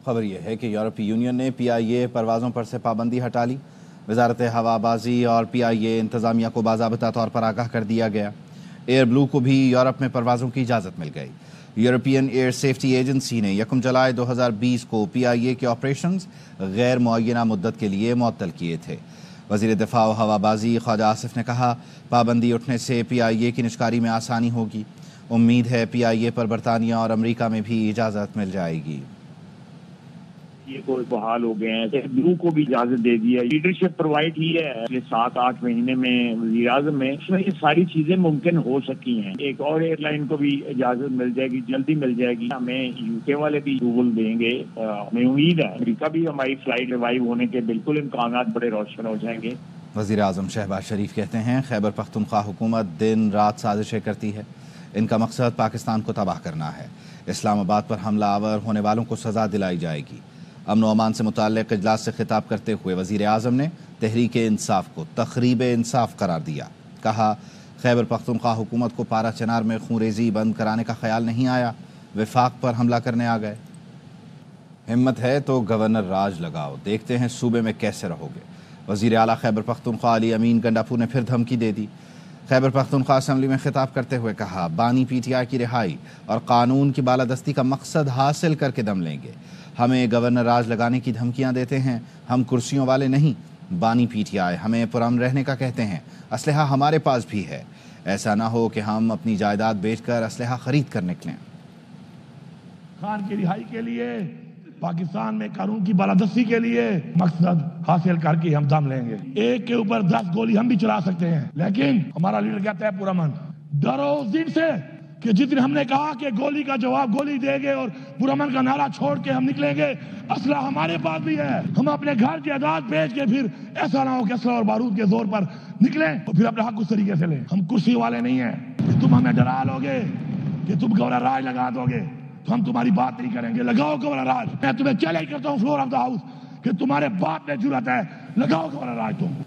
خبر یہ ہے کہ یورپی یونین نے پی آئی اے پروازوں پر سے پابندی ہٹا لی۔ وزارت ہوابازی اور پی آئی اے انتظامیہ کو باضابطہ طور پر آگاہ کر دیا گیا۔ ایئر بلو کو بھی یورپ میں پروازوں کی اجازت مل گئی۔ یورپین ایئر سیفٹی ایجنسی نے 1 جولائی 2020 کو پی آئی اے کے آپریشنز غیر معینہ مدت کے لیے معطل کیے تھے۔ وزیر دفاع و ہوابازی خواجہ آصف نے کہا، پابندی اٹھنے سے پی آئی اے کی نشکاری میں آسانی ہوگی۔ امید ہے پی آئی اے پر برطانیہ اور امریکہ میں بھی اجازت مل جائے گی۔ یہ کوئی بحال ہو گئے ہیں، بلو کو بھی اجازت دے دی ہے، لیڈرشپ پرووائڈ کی ہے یہ 7-8 مہینے میں وزیر اعظم میں، اس میں یہ ساری چیزیں ممکن ہو سکی ہیں۔ ایک اور ایئر لائن کو بھی اجازت مل جائے گی، جلدی مل جائے گی۔ ہمیں یو کے والے بھی اپروول دیں گے، ہمیں امید ہے امریکہ بھی ہماری فلائٹ ریوائیو ہونے کے بالکل امکانات بڑے روشن ہو جائیں گے۔ وزیر اعظم شہباز شریف کہتے ہیں، خیبر پختونخوا حکومت دن رات سازشیں کرتی ہے، ان کا مقصد پاکستان کو تباہ کرنا ہے۔ اسلام آباد پر حملہ آور ہونے والوں کو سزا دلائی جائے گی۔ امن و امان سے متعلق اجلاس سے خطاب کرتے ہوئے وزیر اعظم نے تحریک انصاف کو تخریب انصاف قرار دیا۔ کہا، خیبر پختونخوا حکومت کو پارا چنار میں خونریزی بند کرانے کا خیال نہیں آیا، وفاق پر حملہ کرنے آ گئے۔ ہمت ہے تو گورنر راج لگاؤ، دیکھتے ہیں صوبے میں کیسے رہو گے۔ وزیر اعلیٰ خیبر پختونخوا علی امین گنڈاپور نے پھر دھمکی دے دی۔ خیبر پختونخوا اسمبلی میں خطاب کرتے ہوئے کہا، بانی پی ٹی آئی کی رہائی اور قانون کی بالادستی کا مقصد حاصل کر کے دم لیں گے۔ ہمیں گورنر راج لگانے کی دھمکیاں دیتے ہیں، ہم کرسیوں والے نہیں۔ بانی پی ٹی آئی ہمیں پرامن رہنے کا کہتے ہیں، اسلحہ ہمارے پاس بھی ہے، ایسا نہ ہو کہ ہم اپنی جائیداد بیچ کر اسلحہ خرید کر نکلیں۔ خان کی رہائی کے لیے، پاکستان میں قانون کی بالادستی کے لیے مقصد حاصل کر کے ہم دم لیں گے۔ ایک کے اوپر 10 گولی ہم بھی چلا سکتے ہیں، لیکن ہمارا لیڈر کہتا ہے پرامن، ڈرو اس دن سے کہ جس دن ہم نے کہا کہ گولی کا جواب گولی دیں گے اور پرامن کا نعرہ چھوڑ کے ہم نکلیں گے، اسلحہ ہمارے پاس بھی ہے۔ ہم اپنے گھر جائیداد بیچ کے پھر ایسا نہ ہو کہ اسلحہ اور بارود کے زور پر نکلیں اور پھر اپنا حق اس طریقے سے لیں۔ ہم کرسی والے نہیں ہیں کہ تم ہمیں ڈرا لو گے کہ تم گورنر راج لگا دو گے تو ہم تمہاری بات نہیں کریں گے۔ لگاؤ گورنر راج، میں تمہیں چیلنج کرتا ہوں فلور آف دا ہاؤس کہ تمہارے باپ میں جرأت ہے، لگاؤ گورنر راج تم۔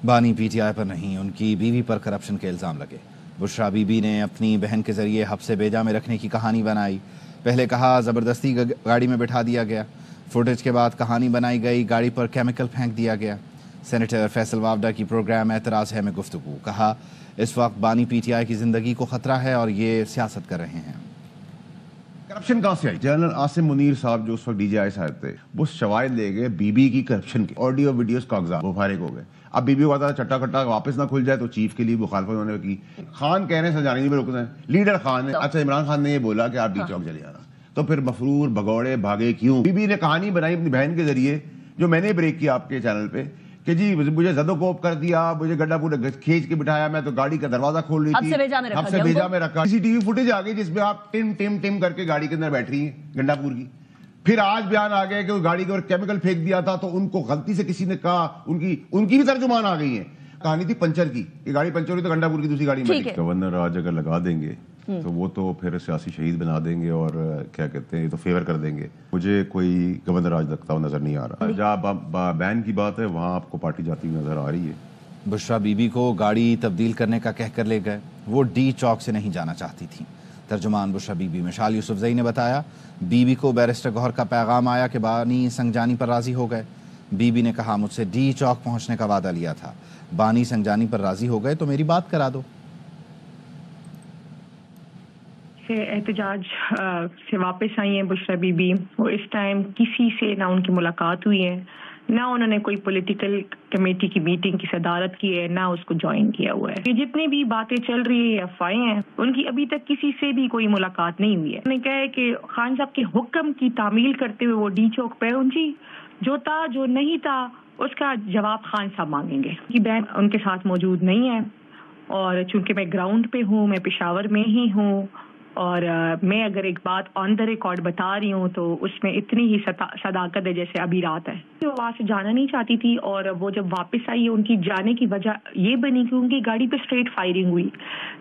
بانی پی ٹی آئی پر نہیں، ان کی بیوی پر کرپشن کے الزام لگے۔ بشرا بی بی نے اپنی بہن کے ذریعے حبس بیجا میں رکھنے کی کہانی بنائی۔ پہلے کہا زبردستی گاڑی میں بٹھا دیا گیا، فوٹیج کے بعد کہانی بنائی گئی، گاڑی پر کیمیکل پھینک دیا گیا۔ سینیٹر فیصل وافڈا کی پروگرام اعتراض ہے میں گفتگو، کہا اس وقت بانی پی ٹی آئی کی زندگی کو خطرہ ہے اور یہ سیاست کر رہے ہیں۔ کرپشن کہاں سے آئی؟ جنرل عاصم منیر صاحب جو اس وقت ڈی جی آئی صاحب تھے، وہ شواہد لے گئے بی بی کی کرپشن کے، آڈیو ویڈیوز کاغذات وہ فارغ ہو گئے۔ اب بی بی کو آتا چٹا کٹا واپس نہ کھل جائے تو چیف کے لیے مخالفت انہوں نے کی۔ خان کہہ رہے ہیں سجانی نہیں رکنا ہے، لیڈر خان نے، اچھا عمران خان نے یہ بولا کہ آپ ڈی چوک چلے جانا، تو پھر مفرور بھگوڑے بھاگے کیوں؟ بی بی نے کہانی بنائی اپنی بہن کے ذریعے، جو میں نے بریک کیا آپ کے چینل پہ، کہ جی مجھے زد و کوب کر دیا، مجھے گڈھا پورا کھینچ کے بٹھایا، میں تو گاڑی کا دروازہ کھول رہی تھی، اب سے بھیجا میں رکھا۔ سی سی ٹی وی فوٹیج آ گئی جس میں آپ ٹم ٹم ٹم کر کے گاڑی کے اندر بیٹھ رہی ہیں گنڈا پور کی۔ پھر آج بیان آ گیا کہ وہ گاڑی کے اوپر کیمیکل پھینک دیا تھا تو ان کو غلطی سے کسی نے کہا، ان کی بھی ترجمان آ گئی ہیں۔ کہانی تھی پنچر کی، یہ گاڑی پنچر ہوئی تو گنڈا پور کی دوسری گاڑی میں۔ گورنر راج اگر لگا دیں گے تو وہ تو پھر سیاسی شہید بنا دیں گے اور کیا کہتے ہیں، یہ تو فیور کر دیں گے۔ مجھے کوئی گورنر راج لگتا ہوا نظر نہیں آ رہا۔ جہاں بین کی بات ہے وہاں آپ کو پارٹی جاتی ہوئی نظر آ رہی ہے۔ بشرا بی بی کو گاڑی تبدیل کرنے کا کہہ کر لے گئے، وہ ڈی چوک سے نہیں جانا چاہتی تھیں۔ ترجمان بشرا بی بی مشال یوسفزئی نے بتایا، بی بی کو بیرسٹر گوہر کا پیغام آیا کہ بانی سنگجانی پر راضی ہو گئے۔ بی بی نے کہا مجھ سے ڈی چوک پہنچنے کا وعدہ لیا تھا، بانی سنگجانی پر راضی ہو گئے تو میری بات کرا دو۔ احتجاج سے واپس آئی ہیں بشرا بی بی، وہ اس ٹائم کسی سے نہ ان کی ملاقات ہوئی ہے، نہ انہوں نے کوئی پولیٹیکل کمیٹی کی میٹنگ کی صدارت کی ہے، نہ اس کو جوائن کیا ہوا ہے۔ یہ جتنی بھی باتیں چل رہی ہے، افواہیں ہیں، ان کی ابھی تک کسی سے بھی کوئی ملاقات نہیں ہوئی ہے۔ انہوں نے کہا ہے کہ خان صاحب کے حکم کی تعمیل کرتے ہوئے وہ ڈی چوک پہ پہنچی، جو تھا جو نہیں تھا اس کا جواب خان صاحب مانگیں گے۔ کی بہن ان کے ساتھ موجود نہیں ہے، اور چونکہ میں گراؤنڈ پہ ہوں، میں پشاور میں ہی ہوں، اور میں اگر ایک بات آن دا ریکارڈ بتا رہی ہوں تو اس میں اتنی ہی صداقت ہے جیسے ابھی رات ہے۔ وہ وہاں سے جانا نہیں چاہتی تھی، اور وہ جب واپس آئی ان کی جانے کی وجہ یہ بنی کہ ان کی گاڑی پہ اسٹریٹ فائرنگ ہوئی،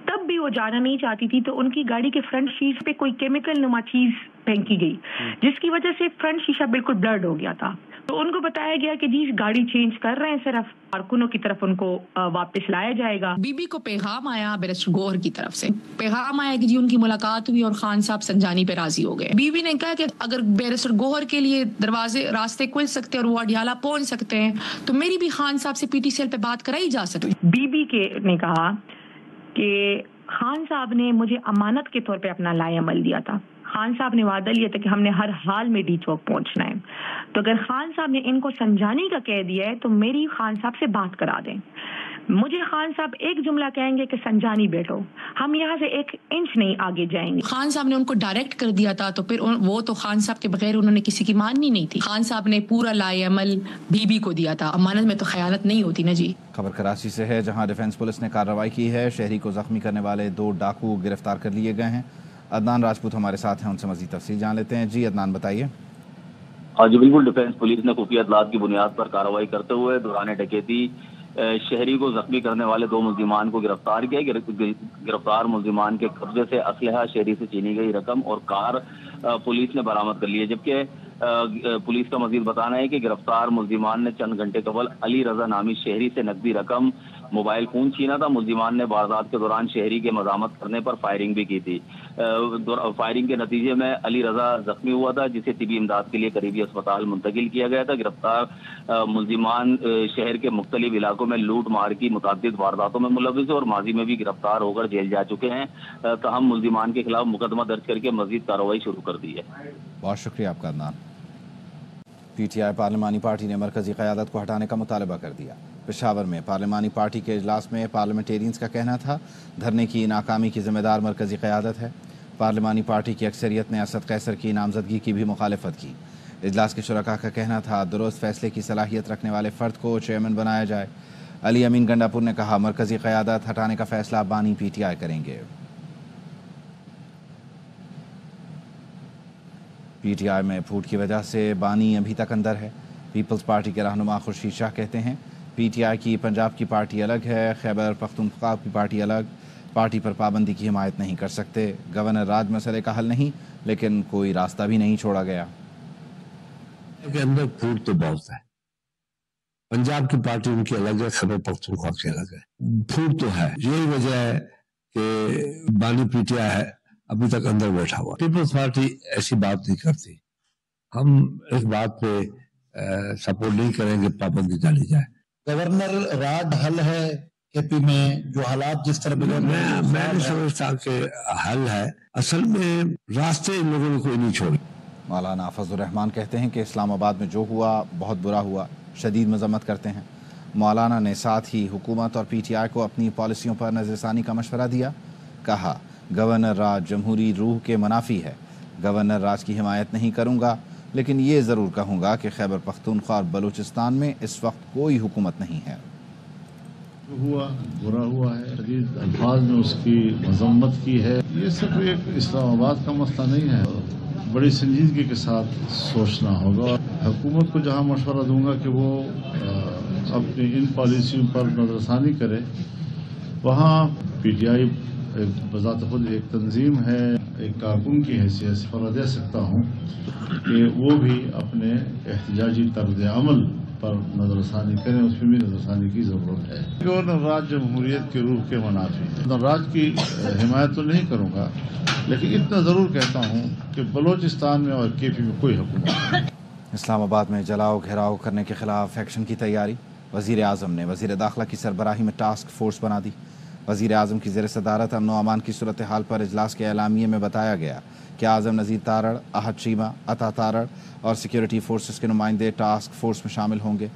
تب بھی وہ جانا نہیں چاہتی تھی، تو ان کی گاڑی کے فرنٹ شیشے پہ کوئی کیمیکل نما چیز پھینکی گئی جس کی وجہ سے فرنٹ شیشہ بالکل بلرڈ ہو گیا تھا۔ تو ان کو بتایا گیا کہ جی گاڑی چینج کر رہے ہیں، صرف کارکنوں کی طرف ان کو واپس لایا جائے گا۔ بی بی کو پیغام آیا بیرسٹر گوہر کی طرف سے، پیغام آیا کہ جی ان کی ملاقات ملاقات ہوئی اور خان صاحب سنجانی پہ راضی ہو گئے. بیوی نے کہا کہ اگر بیرسٹر گوہر کے لیے راستے کھل سکتے اور وہ اڈیالہ پہنچ سکتے ہیں تو میری بھی خان صاحب سے پی ٹی سی ایل پہ بات کرائی جا سکتی. بی کے نے کہا کہ خان صاحب نے مجھے امانت کے طور پہ اپنا لائے عمل دیا تھا. خان صاحب نے وعدہ لیا تھا کہ ہم نے ہر حال میں ڈی چوک پہنچنا ہے. تو اگر خان صاحب نے ان کو سنجانی کا کہہ دیا ہے تو میری خان صاحب سے بات کرا دیں. مجھے خان صاحب ایک جملہ کہیں گے کہ سنجانی بیٹھو, ہم یہاں سے 1 انچ نہیں آگے جائیں گے. خان صاحب نے ان کو ڈائریکٹ کر دیا تھا تو پھر وہ تو خان صاحب کے بغیر انہوں نے کسی کی ماننی نہیں تھی. خان صاحب نے پورا لائے عمل بی کو دیا تھا. امانت میں تو خیانت نہیں ہوتی نا جی. خبر کراچی سے ہے جہاں ڈیفنس پولیس نے کارروائی کی ہے. شہری کو زخمی کرنے والے 2 ڈاکو گرفتار کر لیے گئے ہیں. عدنان راجپوت ہمارے ساتھ ہیں, ان سے مزید تفصیل جان لیتے ہیں. جی عدنان بتائیے. جی بالکل, ڈیفنس پولیس نے خفیہ اطلاعات کی بنیاد پر کارروائی کرتے ہوئے دوران ڈکیتی شہری کو زخمی کرنے والے 2 ملزمان کو گرفتار کیا. گرفتار ملزمان کے قبضے سے اسلحہ, شہری سے چینی گئی رقم اور کار پولیس نے برآمد کر لی ہے. جبکہ پولیس کا مزید بتانا ہے کہ گرفتار ملزمان نے چند گھنٹے قبل علی رضا نامی شہری سے نقدی رقم, موبائل فون چھینا تھا. ملزمان نے واردات کے دوران شہری کے مزاحمت کرنے پر فائرنگ بھی کی تھی. فائرنگ کے نتیجے میں علی رضا زخمی ہوا تھا جسے طبی امداد کے لیے قریبی اسپتال منتقل کیا گیا تھا. گرفتار ملزمان شہر کے مختلف علاقوں میں لوٹ مار کی متعدد وارداتوں میں ملوث اور ماضی میں بھی گرفتار ہو کر جیل جا چکے ہیں. تاہم ملزمان کے خلاف مقدمہ درج کر کے مزید کارروائی شروع کر دی ہے. بہت شکریہ آپ کا عدنان. پی ٹی آئی پارلیمانی پارٹی نے مرکزی قیادت کو ہٹانے کا مطالبہ کر دیا. پشاور میں پارلیمانی پارٹی کے اجلاس میں پارلیمنٹیرینز کا کہنا تھا دھرنے کی ناکامی کی ذمہ دار مرکزی قیادت ہے. پارلیمانی پارٹی کی اکثریت نے اسد قیصر کی نامزدگی کی بھی مخالفت کی. اجلاس کے شرکاء کا کہنا تھا درست فیصلے کی صلاحیت رکھنے والے فرد کو چیئرمین بنایا جائے. علی امین گنڈاپور نے کہا مرکزی قیادت ہٹانے کا فیصلہ بانی پی ٹی آئی کریں گے. پی ٹی آئی میں پھوٹ کی وجہ سے بانی ابھی تک اندر ہے. پیپلز پارٹی کے رہنما خورشید شاہ کہتے ہیں پی ٹی آئی کی پنجاب کی پارٹی الگ ہے, خیبر پختونخوا کی پارٹی الگ. پارٹی پر پابندی کی حمایت نہیں کر سکتے. گورنر راج مسئلے کا حل نہیں لیکن کوئی راستہ بھی نہیں چھوڑا گیا. کے اندر پھوٹ تو بہت ہے. پنجاب کی پارٹی ان کی الگ ہے, خیبر پختونخوا کی الگ ہے. پھوٹ تو ہے. یہی وجہ ہے کہ بانی پی ٹی آئی ہے ابھی تک اندر بیٹھا ہوا. پیپلز پارٹی ایسی بات نہیں کرتی. ہم اس بات پہ سپورٹ نہیں کریں گے پابندی ڈالی جائے. گورنر راج حل ہے کے پی میں جو حالات جس طرح میں نہیں سمجھتا کہ حل ہے. اصل میں راستے ان لوگوں نے کوئی نہیں چھوڑے. مولانا فضل الرحمان کہتے ہیں کہ اسلام آباد میں جو ہوا بہت برا ہوا, شدید مذمت کرتے ہیں. مولانا نے ساتھ ہی حکومت اور پی ٹی آئی کو اپنی پالیسیوں پر نظر ثانی کا مشورہ دیا. کہا گورنر راج جمہوری روح کے منافی ہے. گورنر راج کی حمایت نہیں کروں گا لیکن یہ ضرور کہوں گا کہ خیبر پختونخوا اور بلوچستان میں اس وقت کوئی حکومت نہیں ہے. جو ہوا برا ہوا ہے, شدید الفاظ میں اس کی مذمت کی ہے. یہ صرف ایک اسلام آباد کا مسئلہ نہیں ہے, بڑی سنجیدگی کے ساتھ سوچنا ہوگا. حکومت کو جہاں مشورہ دوں گا کہ وہ اپنی ان پالیسیوں پر نظر ثانی کرے, وہاں پی ٹی آئی بذات خود ایک تنظیم ہے, ایک کارکن کی حیثیت سے فلا دے سکتا ہوں کہ وہ بھی اپنے احتجاجی طرز عمل پر نظر ثانی کریں. اس میں بھی نظر ثانی کی ضرورت ہے. گورنر راج جمہوریت کے روح کے منافی ہے. گورنر راج کی حمایت تو نہیں کروں گا لیکن اتنا ضرور کہتا ہوں کہ بلوچستان میں اور کے پی میں کوئی حکومت نہیں. اسلام آباد میں جلاؤ گھیراؤ کرنے کے خلاف ایکشن کی تیاری. وزیر اعظم نے وزیر داخلہ کی سربراہی میں ٹاسک فورس بنا دی. وزیر اعظم کی زیر صدارت امن و امان کی صورتحال پر اجلاس کے اعلامیے میں بتایا گیا کہ اعظم نذیر تارڑ, احد چیمہ, عطا تارڑ اور سیکیورٹی فورسز کے نمائندے ٹاسک فورس میں شامل ہوں گے.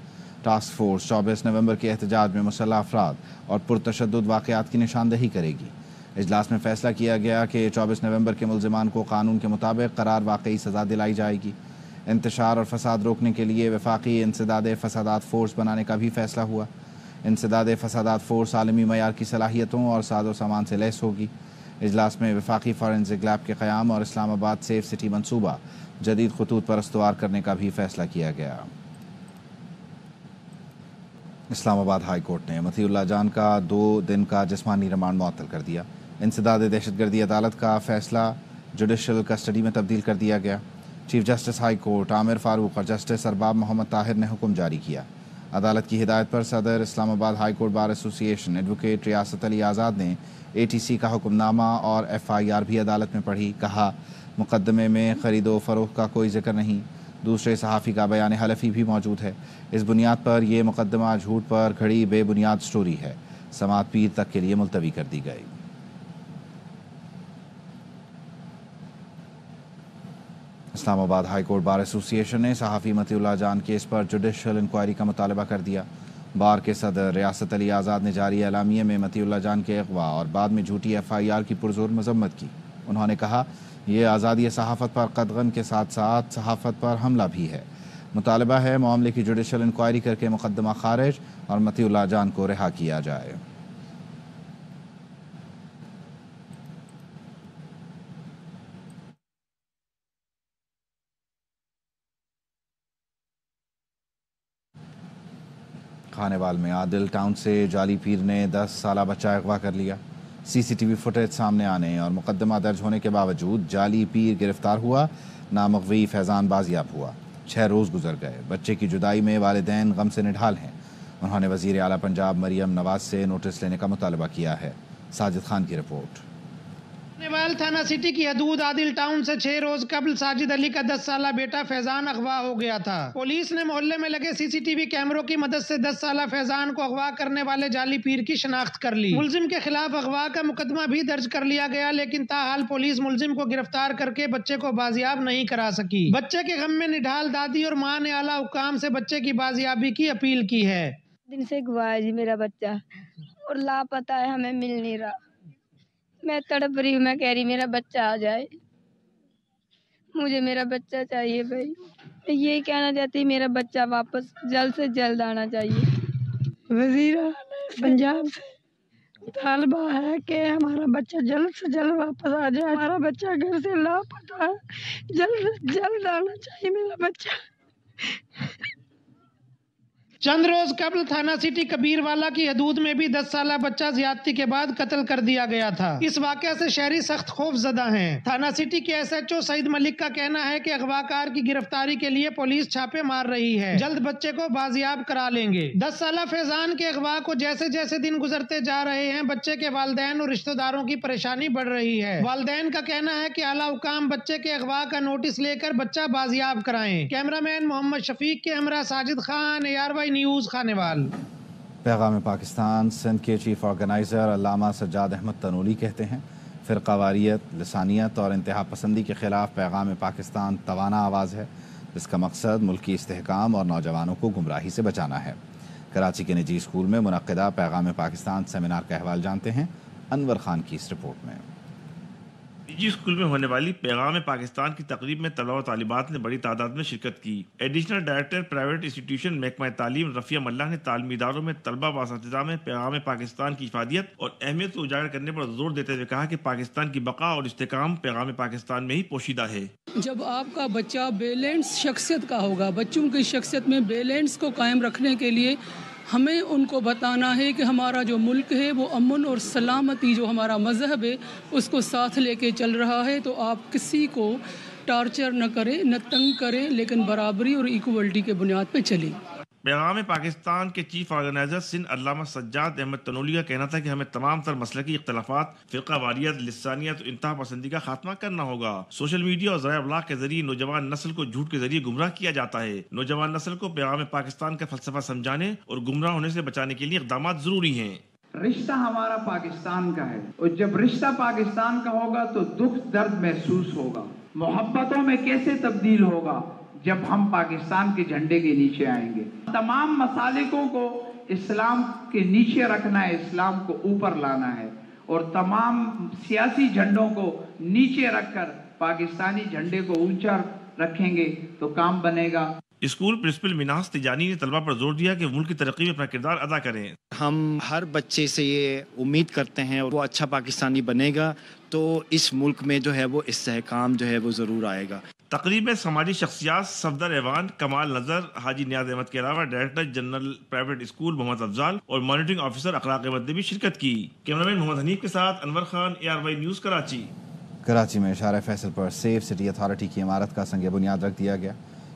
ٹاسک فورس 24 نومبر کے احتجاج میں مسلح افراد اور پرتشدد واقعات کی نشاندہی کرے گی. اجلاس میں فیصلہ کیا گیا کہ 24 نومبر کے ملزمان کو قانون کے مطابق قرار واقعی سزا دلائی جائے گی. انتشار اور فساد روکنے کے لیے وفاقی انسداد فسادات فورس بنانے کا بھی فیصلہ ہوا. انسداد فسادات فورس عالمی معیار کی صلاحیتوں اور ساز و سامان سے لیس ہوگی. اجلاس میں وفاقی فورنزک لیب کے قیام اور اسلام آباد سیف سٹی منصوبہ جدید خطوط پر استوار کرنے کا بھی فیصلہ کیا گیا. اسلام آباد ہائی کورٹ نے مطیع اللہ جان کا 2 دن کا جسمانی ریمانڈ معطل کر دیا. انسداد دہشت گردی عدالت کا فیصلہ جوڈیشل کسٹڈی میں تبدیل کر دیا گیا. چیف جسٹس ہائی کورٹ عامر فاروق اور جسٹس ارباب محمد طاہر نے حکم جاری کیا. عدالت کی ہدایت پر صدر اسلام آباد ہائی کورٹ بار ایسوسی ایشن ایڈوکیٹ ریاست علی آزاد نے ATC کا حکم نامہ اور FIR بھی عدالت میں پڑھی. کہا مقدمے میں خرید و فروخت کا کوئی ذکر نہیں. دوسرے صحافی کا بیان حلفی بھی موجود ہے. اس بنیاد پر یہ مقدمہ جھوٹ پر کھڑی بے بنیاد سٹوری ہے. سماعت پیر تک کے لیے ملتوی کر دی گئی. اسلام آباد ہائی کورٹ بار ایسوسی ایشن نے صحافی متی اللہ جان کیس پر جوڈیشل انکوائری کا مطالبہ کر دیا. بار کے صدر ریاست علی آزاد نے جاری اعلامیے میں متی اللہ جان کے اغوا اور بعد میں جھوٹی FIR کی پرزور مذمت کی. انہوں نے کہا یہ آزادی صحافت پر قدغن کے ساتھ ساتھ صحافت پر حملہ بھی ہے. مطالبہ ہے معاملے کی جوڈیشل انکوائری کر کے مقدمہ خارج اور متی اللہ جان کو رہا کیا جائے. خانیوال میں عادل ٹاؤن سے جعلی پیر نے 10 سالہ بچہ اغوا کر لیا. CCTV فوٹیج سامنے آنے اور مقدمہ درج ہونے کے باوجود جعلی پیر گرفتار ہوا. نامغوی فیضان بازیاب ہوا. 6 روز گزر گئے. بچے کی جدائی میں والدین غم سے نڈھال ہیں. انہوں نے وزیر اعلیٰ پنجاب مریم نواز سے نوٹس لینے کا مطالبہ کیا ہے. ساجد خان کی رپورٹ. خانیوال تھانہ سٹی کی حدود عادل ٹاؤن سے 6 روز قبل ساجد علی کا 10 سالہ بیٹا فیضان اغوا ہو گیا تھا. پولیس نے محلے میں لگے CCTV کیمروں کی مدد سے 10 سالہ فیضان کو اغوا کرنے والے جعلی پیر کی شناخت کر لی. ملزم کے خلاف اغوا کا مقدمہ بھی درج کر لیا گیا، لیکن تاحال پولیس ملزم کو گرفتار کر کے بچے کو بازیاب نہیں کرا سکی. بچے کے غم میں نڈھال دادی اور ماں نے اعلیٰ حکام سے بچے کی بازیابی کی اپیل کی ہے. دن سے گوا ہے جی میرا بچہ اور لاپتہ ہے، ہمیں مل نہیں رہا. میں تڑپ رہی ہوں، میں کہہ رہی میرا بچہ آ جائے، مجھے میرا بچہ چاہیے بھائی. میں یہی کہنا چاہتی میرا بچہ واپس جلد سے جلد آنا چاہیے. وزیر پنجاب سے طالبہ ہے کہ ہمارا بچہ جلد سے جلد واپس آ جائے. ہمارا بچہ گھر سے لاپتہ ہے، جلد سے جلد آنا چاہیے میرا بچہ. چند روز قبل تھانہ سٹی کبیر والا کی حدود میں بھی 10 سالہ بچہ زیادتی کے بعد قتل کر دیا گیا تھا. اس واقعہ سے شہری سخت خوف زدہ ہیں. تھانہ سٹی کے SHO سعید ملک کا کہنا ہے کہ اغواکار کی گرفتاری کے لیے پولیس چھاپے مار رہی ہے، جلد بچے کو بازیاب کرا لیں گے. 10 سالہ فیضان کے اغوا کو جیسے جیسے دن گزرتے جا رہے ہیں بچے کے والدین اور رشتہ داروں کی پریشانی بڑھ رہی ہے. والدین کا کہنا ہے کہ اعلیٰ حکام بچے کے اغوا کا نوٹس لے کر بچہ بازیاب کرائیں. کیمرہ مین محمد شفیق کے ہمراہ ساجد خان، ARY نیوز، خانیوال. پیغام پاکستان سندھ کے چیف آرگنائزر علامہ سجاد احمد تنولی کہتے ہیں فرقہ واریت، لسانیت اور انتہا پسندی کے خلاف پیغام پاکستان توانا آواز ہے، جس کا مقصد ملکی استحکام اور نوجوانوں کو گمراہی سے بچانا ہے. کراچی کے نجی اسکول میں منعقدہ پیغام پاکستان سیمینار کا احوال جانتے ہیں انور خان کی اس رپورٹ میں. نجی اسکول میں ہونے والی پیغام پاکستان کی تقریب میں طلبہ و طالبات نے بڑی تعداد میں شرکت کی. ایڈیشنل ڈائریکٹر پرائیویٹ انسٹیٹیوشن محکمہ تعلیم رفیع ملا نے تعلیمی اداروں میں طلبہ و اساتذہ میں پیغام پاکستان کی افادیت اور اہمیت کو اجاگر کرنے پر زور دیتے ہوئے کہا کہ پاکستان کی بقا اور استحکام پیغام پاکستان میں ہی پوشیدہ ہے. جب آپ کا بچہ بیلنس شخصیت کا ہوگا، بچوں کی شخصیت میں بیلنس کو قائم رکھنے کے لیے ہمیں ان کو بتانا ہے کہ ہمارا جو ملک ہے وہ امن اور سلامتی، جو ہمارا مذہب ہے اس کو ساتھ لے کے چل رہا ہے. تو آپ کسی کو ٹارچر نہ کریں، نہ تنگ کریں، لیکن برابری اور ایکوالٹی کے بنیاد پہ چلیں. پیغام پاکستان کے چیف آرگنائزر سندھ علامہ سجاد احمد تنولی کا کہنا تھا کہ ہمیں تمام تر مسلکی اختلافات، فرقہ واریت، لسانیت اور انتہا پسندی کا خاتمہ کرنا ہوگا. سوشل میڈیا اور ذرائع ابلاغ کے ذریعے نوجوان نسل کو جھوٹ کے ذریعے گمراہ کیا جاتا ہے. نوجوان نسل کو پیغام پاکستان کا فلسفہ سمجھانے اور گمراہ ہونے سے بچانے کے لیے اقدامات ضروری ہیں. رشتہ ہمارا پاکستان کا ہے اور جب رشتہ پاکستان کا ہوگا تو دکھ درد محسوس ہوگا. محبتوں میں کیسے تبدیل ہوگا جب ہم پاکستان کے جھنڈے کے نیچے آئیں گے. تمام مسالکوں کو اسلام کے نیچے رکھنا ہے، اسلام کو اوپر لانا ہے اور تمام سیاسی جھنڈوں کو نیچے رکھ کر پاکستانی جھنڈے کو اونچا رکھیں گے تو کام بنے گا. اسکول پرنسپل مناس تجانی نے طلبہ پر زور دیا کہ ملک کی ترقی میں اپنا کردار ادا کریں. ہم ہر بچے سے یہ امید کرتے ہیں اور وہ اچھا پاکستانی بنے گا تو اس ملک میں جو ہے وہ استحکام جو ہے وہ ضرور آئے گا. تقریب میں سماجی شخصیات صفدر ایوان کمال نظر حاجی نیاز احمد کے علاوہ ڈائریکٹر جنرل پرائیویٹ اسکول محمد افضال اور مانیٹرنگ آفیسر اخلاق احمد نے بھی شرکت کی. کیمرامین محمد حنیف کے ساتھ انور خان، ARY نیوز، کراچی. کراچی میں اشارہ فیصل پر سیف سٹی اتھارٹی کی عمارت کا سنگ بنیاد رکھ دیا گیا.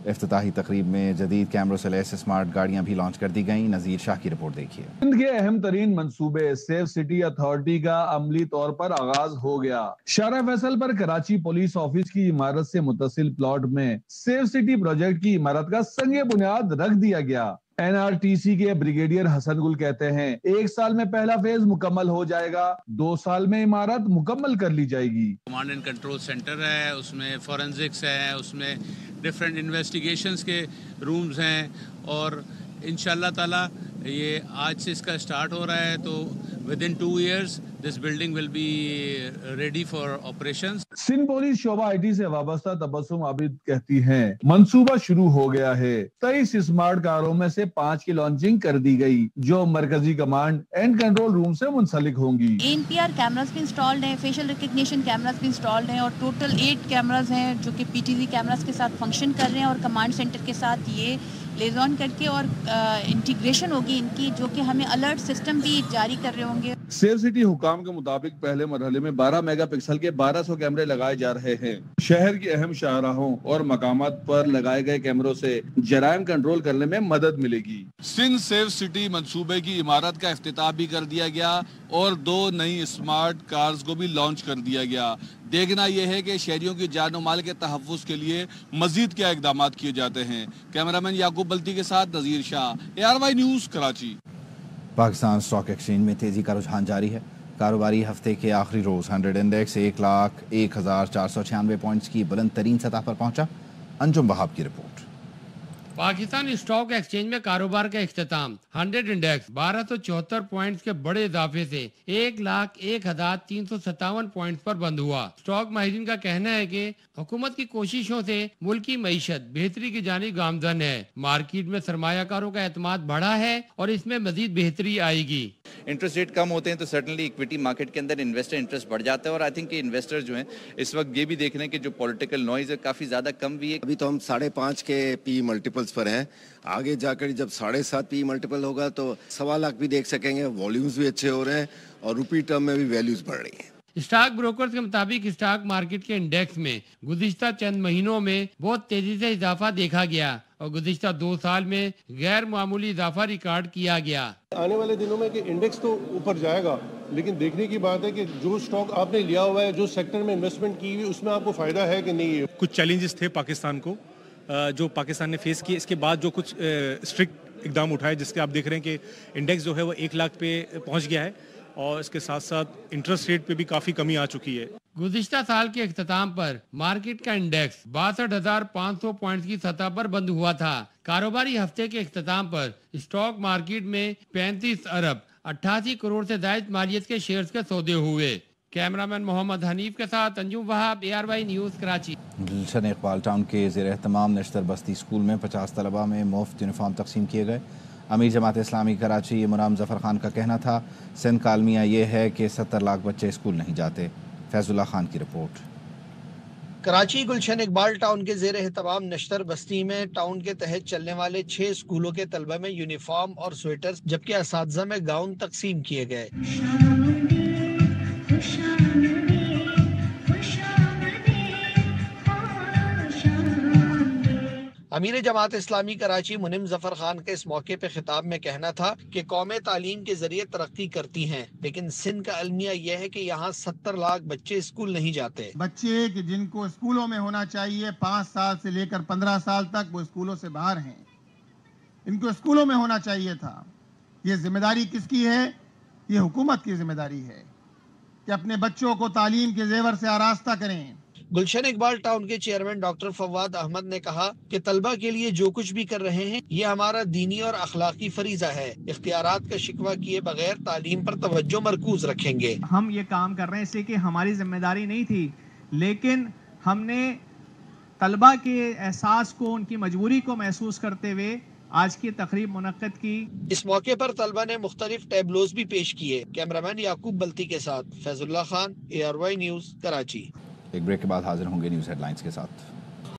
افتتاحی تقریب میں جدید کیمروں سے لیس اسمارٹ گاڑیاں بھی لانچ کر دی گئیں. نذیر شاہ کی رپورٹ دیکھیے. سندھ کے اہم ترین منصوبے سیف سٹی اتھارٹی کا عملی طور پر آغاز ہو گیا. شارع فیصل پر کراچی پولیس آفس کی عمارت سے متصل پلاٹ میں سیف سٹی پروجیکٹ کی عمارت کا سنگ بنیاد رکھ دیا گیا. NRTC کے بریگیڈیئر حسن گل کہتے ہیں 1 سال میں پہلا فیز مکمل ہو جائے گا, 2 سال میں عمارت مکمل کر لی جائے گی. کمانڈ اینڈ کنٹرول سینٹر ہے, اس میں فورنزکس ہے, اس میں ڈفرینٹ انویسٹیگیشنز کے رومز ہیں, اور انشاءاللہ تعالی یہ آج سے اس کا سٹارٹ ہو رہا ہے, تو within 2 years this building will be ready for operations. Sindh police شعبہ IT سے وابستہ تبسم عابد کہتی ہیں منصوبہ شروع ہو گیا ہے. 23 اسمارٹ کاروں میں سے 5 کی لانچنگ کر دی گئی جو مرکزی کمانڈ اینڈ کنٹرول روم سے منسلک ہوں گی. ANPR کیمراز بھی انسٹالڈ ہیں, فیشل ریکگنیشن کیمراز بھی انسٹالڈ ہیں, اور ٹوٹل 8 کیمراز ہیں جو کہ PTZ کیمراز کے ساتھ فنکشن کر رہے ہیں, اور کمانڈ سینٹر کے ساتھ یہ لیز آن کر کے اور انٹیگریشن ہوگی ان کی, جو کہ ہمیں الرٹ سسٹم بھی جاری کر رہے ہوں گے. سیف سٹی حکام کے مطابق پہلے مرحلے میں 12 میگا پکسل کے 1200 کیمرے لگائے جا رہے ہیں. شہر کی اہم شاہراہوں اور مقامات پر لگائے گئے کیمروں سے جرائم کنٹرول کرنے میں مدد ملے گی. سندھ سیف سٹی منصوبے کی عمارت کا افتتاح بھی کر دیا گیا اور 2 نئی اسمارٹ کارز کو بھی لانچ کر دیا گیا. دیکھنا یہ ہے کہ شہریوں کی جان و مال کے تحفظ کے لیے مزید کیا اقدامات کیے جاتے ہیں. کیمرامین یعقوب بلتی کے ساتھ نذیر شاہ, ARY news Karachi. Pakistan stock exchange میں تیزی کا رجحان جاری ہے. کاروباری ہفتے کے آخری روز 100 انڈیکس 1,01,496 پوائنٹس کی بلند ترین سطح پر پہنچا. انجم وہاب کی رپورٹ. پاکستان اسٹاک ایکسچینج میں کاروبار کا اختتام 100 انڈیکس 1274 پوائنٹس کے بڑے اضافے سے 1,01,357 پوائنٹس پر بند ہوا. اسٹاک ماہرین کا کہنا ہے کہ حکومت کی کوششوں سے ملکی معیشت بہتری کی جانب گامزن ہے. مارکیٹ میں سرمایہ کاروں کا اعتماد بڑھا ہے اور اس میں مزید بہتری آئے گی. انٹرسٹ ریٹ کم ہوتے ہیں تو سرٹنلی ایکویٹی مارکیٹ کے اندر انویسٹر انٹرسٹ بڑھ جاتا ہے, اور آئی تھنک کہ انویسٹر جو ہیں اس وقت یہ بھی دیکھ رہے ہیں کہ جو پولیٹیکل نوائز ہے کافی زیادہ کم بھی ہے. ابھی تو ہم 5.5 کے PE ملٹیپلز پر ہیں, آگے جا کر جب 7.5 PE ملٹیپل ہوگا تو 1.25 لاکھ بھی دیکھ سکیں گے. والیومز بھی اچھے ہو رہے ہیں اور روپی ٹرم میں بھی ویلیوز بڑھ رہی ہیں. اسٹاک بروکرز کے مطابق اسٹاک مارکیٹ کے انڈیکس میں گزشتہ چند مہینوں میں بہت تیزی سے اضافہ دیکھا گیا اور گزشتہ 2 سال میں غیر معمولی اضافہ ریکارڈ کیا گیا. آنے والے دنوں میں کہ انڈیکس تو اوپر جائے گا, لیکن دیکھنے کی بات ہے کہ جو سٹاک آپ نے لیا ہوا ہے, جو سیکٹر میں انویسٹمنٹ کی ہوئی, اس میں آپ کو فائدہ ہے کہ نہیں. کچھ چیلنجز تھے پاکستان کو جو پاکستان نے فیس کیے, اس کے بعد جو کچھ اسٹرکٹ اقدام اٹھائے جس کے آپ دیکھ رہے ہیں کہ انڈیکس جو ہے وہ 1 لاکھ پہ پہنچ گیا ہے, اور اس کے ساتھ ساتھ انٹرسٹ ریٹ پہ بھی کافی کمی آ چکی ہے. گزشتہ سال کے اختتام پر مارکیٹ کا انڈیکس 62,500 پوائنٹس کی سطح پر بند ہوا تھا. کاروباری ہفتے کے اختتام پر اسٹاک مارکیٹ میں 35 ارب 88 کروڑ سے زائد مالیت کے شیئرز کے سودے ہوئے. کیمرامین محمد حنیف کے ساتھ انجم وہاب, ARY news Karachi. Gulshan Iqbal town کے زیر اہتمام نشتر بستی اسکول میں 50 طلباء میں مفت یونیفارم تقسیم کیے گئے. امیر جماعت اسلامی کراچی منام ظفر خان کا کہنا تھا سندھ کا المیہ یہ ہے کہ 70 لاکھ بچے اسکول نہیں جاتے. فیض اللہ خان کی رپورٹ. کراچی گلشن اقبال ٹاؤن کے زیر اہتمام نشتر بستی میں ٹاؤن کے تحت چلنے والے 6 اسکولوں کے طلبہ میں یونیفارم اور سویٹر جبکہ اساتذہ میں گاؤن تقسیم کیے گئے. امیر جماعت اسلامی کراچی منم ظفر خان کے اس موقع پہ خطاب میں کہنا تھا کہ قومیں تعلیم کے ذریعے ترقی کرتی ہیں, لیکن سندھ کا المیہ یہ ہے کہ یہاں 70 لاکھ بچے اسکول نہیں جاتے. بچے کہ جن کو اسکولوں میں ہونا چاہیے 5 سال سے لے کر 15 سال تک, وہ اسکولوں سے باہر ہیں. ان کو اسکولوں میں ہونا چاہیے تھا. یہ ذمہ داری کس کی ہے؟ یہ حکومت کی ذمہ داری ہے کہ اپنے بچوں کو تعلیم کے زیور سے آراستہ کریں. گلشن اقبال ٹاؤن کے چیئرمین ڈاکٹر فواد احمد نے کہا کہ طلبہ کے لیے جو کچھ بھی کر رہے ہیں یہ ہمارا دینی اور اخلاقی فریضہ ہے. اختیارات کا شکوہ کیے بغیر تعلیم پر توجہ مرکوز رکھیں گے. ہم یہ کام کر رہے ہیں اس لیے کہ ہماری ذمہ داری نہیں تھی, لیکن ہم نے طلبہ کے احساس کو, ان کی مجبوری کو محسوس کرتے ہوئے آج کی تقریب منعقد کی. اس موقع پر طلبہ نے مختلف ٹیبلوز بھی پیش کیے. کیمرامین یعقوب بلتی کے ساتھ فیض اللہ خان, ARY نیوز کراچی. ایک بریک کے بعد حاضر ہوں گے نیوز ہیڈ لائنز کے ساتھ.